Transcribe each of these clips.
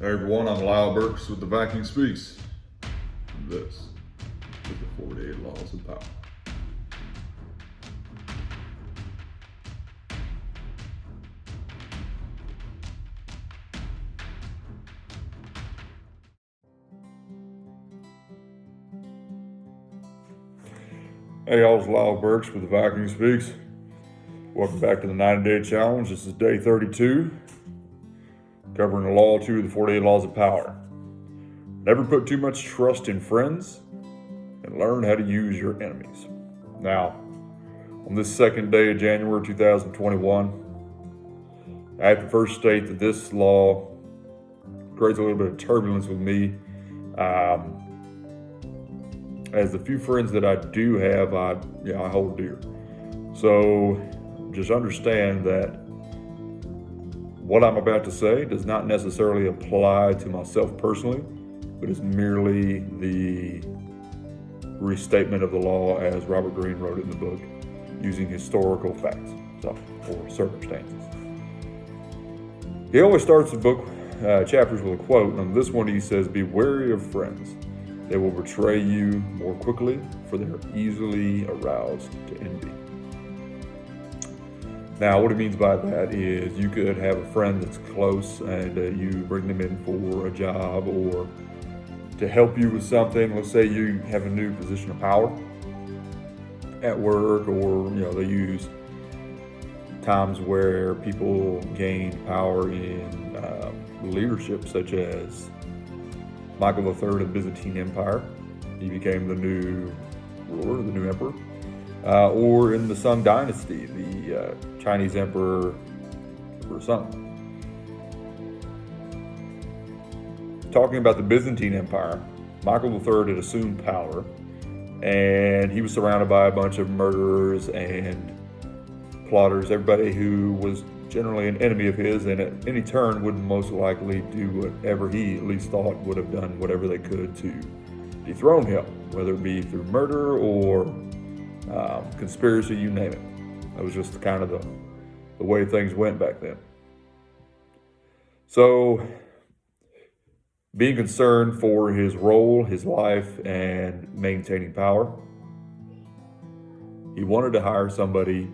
Hey everyone, I'm Lyle Burks with the Viking Speaks. This is the 48 Laws of Power. Hey y'all, it's Lyle Burks with the Viking Speaks. Welcome back to the 90-Day Challenge. This is day 32, covering the Law 2 of the 48 Laws of Power. Never put too much trust in friends, and learn how to use your enemies. Now, on this second day of January 2021, I have to first state that this law creates a little bit of turbulence with me. As the few friends that I do have, I hold dear. So just understand that what I'm about to say does not necessarily apply to myself personally, but is merely the restatement of the law as Robert Greene wrote it in the book, using historical facts or circumstances. He always starts the book chapters with a quote, and on this one he says, "Be wary of friends. They will betray you more quickly, for they are easily aroused to envy." Now, what he means by that is you could have a friend that's close and you bring them in for a job or to help you with something. Let's say you have a new position of power at work, or they use times where people gain power in leadership, such as Michael III of the Byzantine Empire. He became the new ruler, the new emperor. Or in the Sung Dynasty, the Chinese Emperor Sung. Talking about the Byzantine Empire, Michael III had assumed power, and he was surrounded by a bunch of murderers and plotters, everybody who was generally an enemy of his, and at any turn would most likely do whatever he at least thought would have done whatever they could to dethrone him, whether it be through murder or conspiracy, you name it. That was just kind of the way things went back then. So, being concerned for his role, his life, and maintaining power, he wanted to hire somebody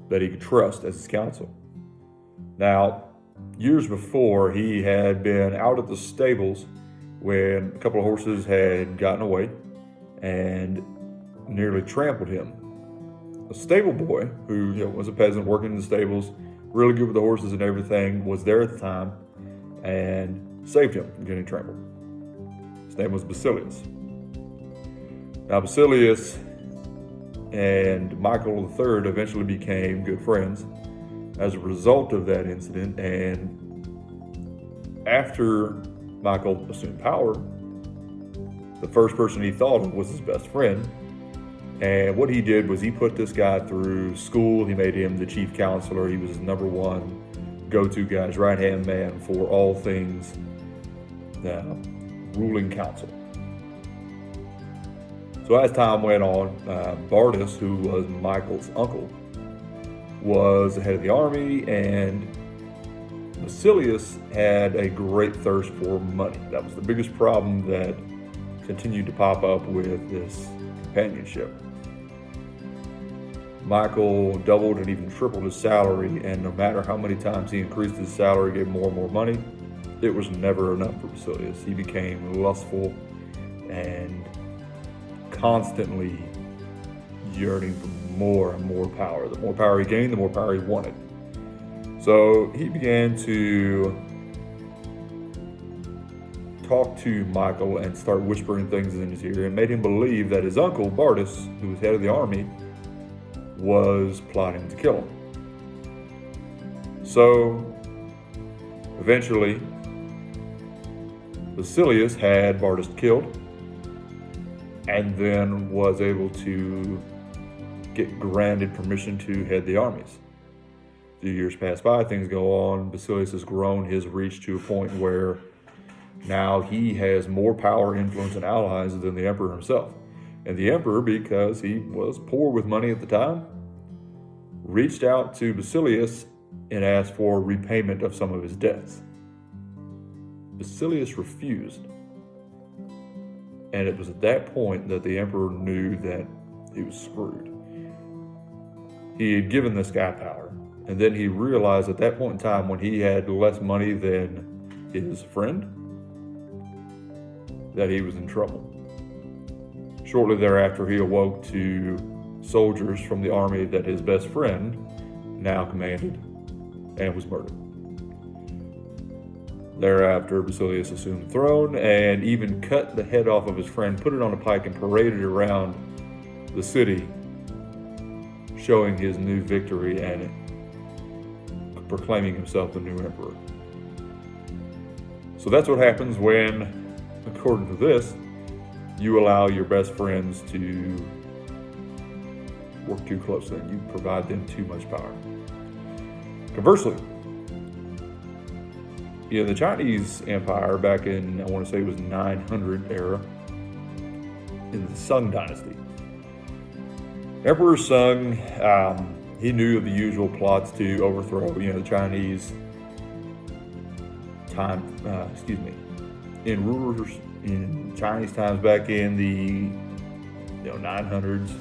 that he could trust as his counsel. Now, years before, he had been out at the stables when a couple of horses had gotten away and nearly trampled him. A stable boy who was a peasant working in the stables, really good with the horses and everything, was there at the time and saved him from getting trampled. His name was Basilius. Now, Basilius and Michael III eventually became good friends as a result of that incident, and after Michael assumed power, the first person he thought of was his best friend. And what he did was he put this guy through school. He made him the chief counselor. He was his number one go-to guy, his right-hand man for all things ruling council. So as time went on, Bardas, who was Michael's uncle, was the head of the army, and Basilius had a great thirst for money. That was the biggest problem that continued to pop up with this companionship. Michael doubled and even tripled his salary, and no matter how many times he increased his salary, gave more and more money, it was never enough for Basilius. He became lustful and constantly yearning for more and more power. The more power he gained, the more power he wanted. So he began to talk to Michael and start whispering things in his ear, and made him believe that his uncle, Bardas, who was head of the army, was plotting to kill him. So eventually, Basilius had Bardas killed, and then was able to get granted permission to head the armies. A few years pass by, things go on. Basilius has grown his reach to a point where now he has more power, influence, and allies than the emperor himself. And the emperor, because he was poor with money at the time, reached out to Basilius and asked for repayment of some of his debts. Basilius refused. And it was at that point that the emperor knew that he was screwed. He had given this guy power, and then he realized at that point in time when he had less money than his friend, that he was in trouble. Shortly thereafter, he awoke to soldiers from the army that his best friend now commanded and was murdered. Thereafter, Basilius assumed the throne and even cut the head off of his friend, put it on a pike, and paraded it around the city, showing his new victory and proclaiming himself the new emperor. So that's what happens when, according to this, you allow your best friends to work too closely and you provide them too much power. Conversely, the Chinese Empire back in, I want to say it was 900 era, in the Sung Dynasty. Emperor Sung, he knew of the usual plots to overthrow, the Chinese in rulers in Chinese times back in the 900s.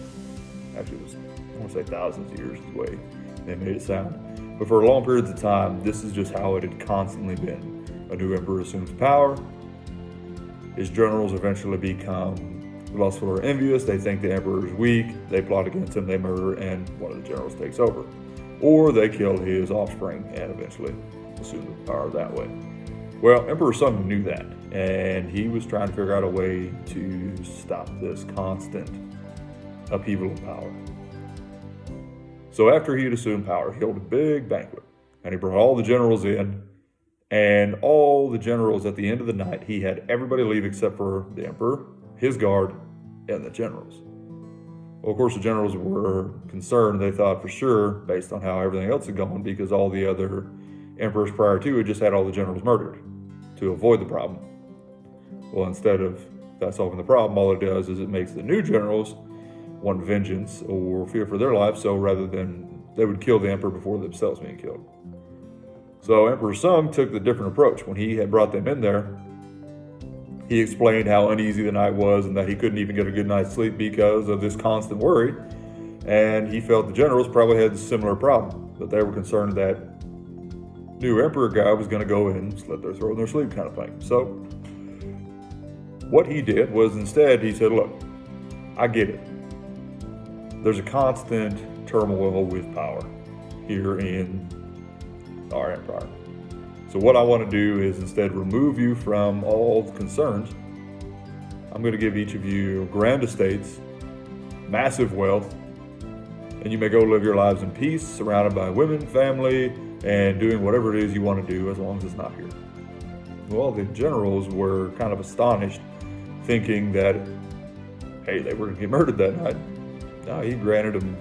Actually, it was, I want to say thousands of years is the way they made it sound. But for long periods of time, this is just how it had constantly been. A new emperor assumes power. His generals eventually become lustful or envious. They think the emperor is weak. They plot against him. They murder, and one of the generals takes over. Or they kill his offspring and eventually assume the power that way. Well, Emperor Sung knew that, and he was trying to figure out a way to stop this constant upheaval of power. So after he had assumed power, he held a big banquet, and he brought all the generals in, and all the generals at the end of the night, he had everybody leave except for the emperor, his guard, and the generals. Well, of course, the generals were concerned. They thought for sure, based on how everything else had gone, because all the other emperors prior to it just had all the generals murdered to avoid the problem. Well, instead of that solving the problem, all it does is it makes the new generals want vengeance or fear for their lives, so rather than they would kill the emperor before themselves being killed. So Emperor Sung took the different approach. When he had brought them in there, he explained how uneasy the night was and that he couldn't even get a good night's sleep because of this constant worry. And he felt the generals probably had a similar problem, that they were concerned that new emperor guy was going to go in and slit their throat in their sleep kind of thing. So what he did was instead he said, look, I get it. There's a constant turmoil with power here in our empire. So what I want to do is instead remove you from all concerns. I'm going to give each of you grand estates, massive wealth, and you may go live your lives in peace, surrounded by women, family, and doing whatever it is you want to do as long as it's not here. Well, the generals were kind of astonished, thinking that, hey, they were going to get murdered that night. No, he granted them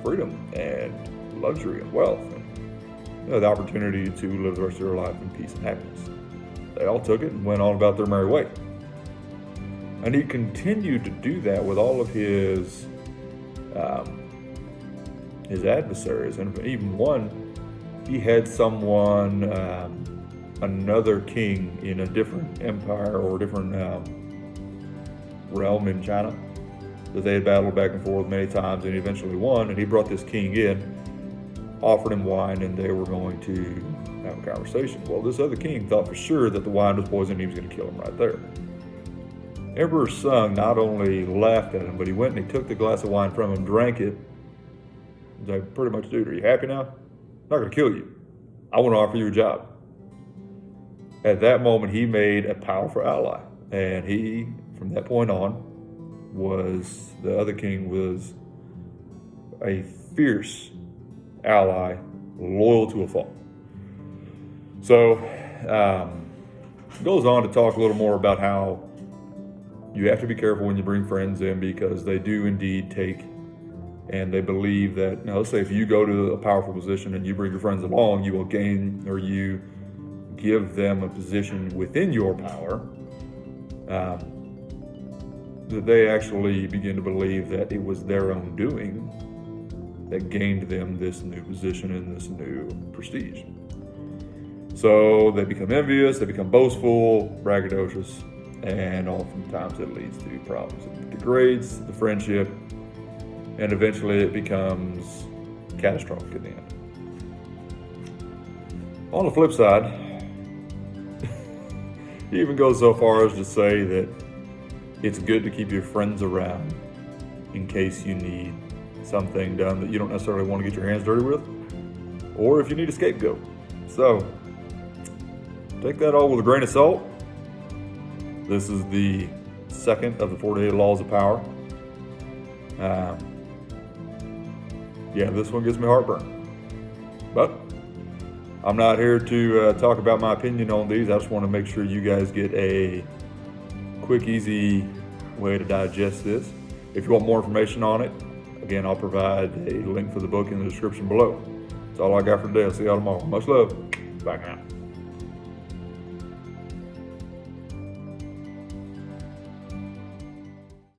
freedom and luxury and wealth and the opportunity to live the rest of their life in peace and happiness. They all took it and went on about their merry way. And he continued to do that with all of his adversaries, and even one, he had someone, another king in a different empire or different realm in China that they had battled back and forth many times, and he eventually won. And he brought this king in, offered him wine, and they were going to have a conversation. Well, this other king thought for sure that the wine was poison and he was going to kill him right there. Emperor Sung not only laughed at him, but he went and he took the glass of wine from him, drank it. He's like, pretty much, dude, are you happy now? I'm not going to kill you. I want to offer you a job. At that moment, he made a powerful ally. And he, from that point on, the other king was a fierce ally, loyal to a fault. So, goes on to talk a little more about how you have to be careful when you bring friends in, because they do indeed take, and they believe that, now let's say if you go to a powerful position and you bring your friends along, you will gain, or you give them a position within your power, that they actually begin to believe that it was their own doing that gained them this new position and this new prestige. So they become envious, they become boastful, braggadocious, and oftentimes it leads to problems. It degrades the friendship, and eventually it becomes catastrophic in the end. On the flip side, he even goes so far as to say that it's good to keep your friends around in case you need something done that you don't necessarily want to get your hands dirty with, or if you need a scapegoat. So, take that all with a grain of salt. This is the second of the 48 laws of power. Yeah, this one gives me heartburn. But I'm not here to talk about my opinion on these. I just want to make sure you guys get a quick, easy way to digest this. If you want more information on it, again, I'll provide a link for the book in the description below. That's all I got for today. I'll see y'all tomorrow. Much love. Bye now.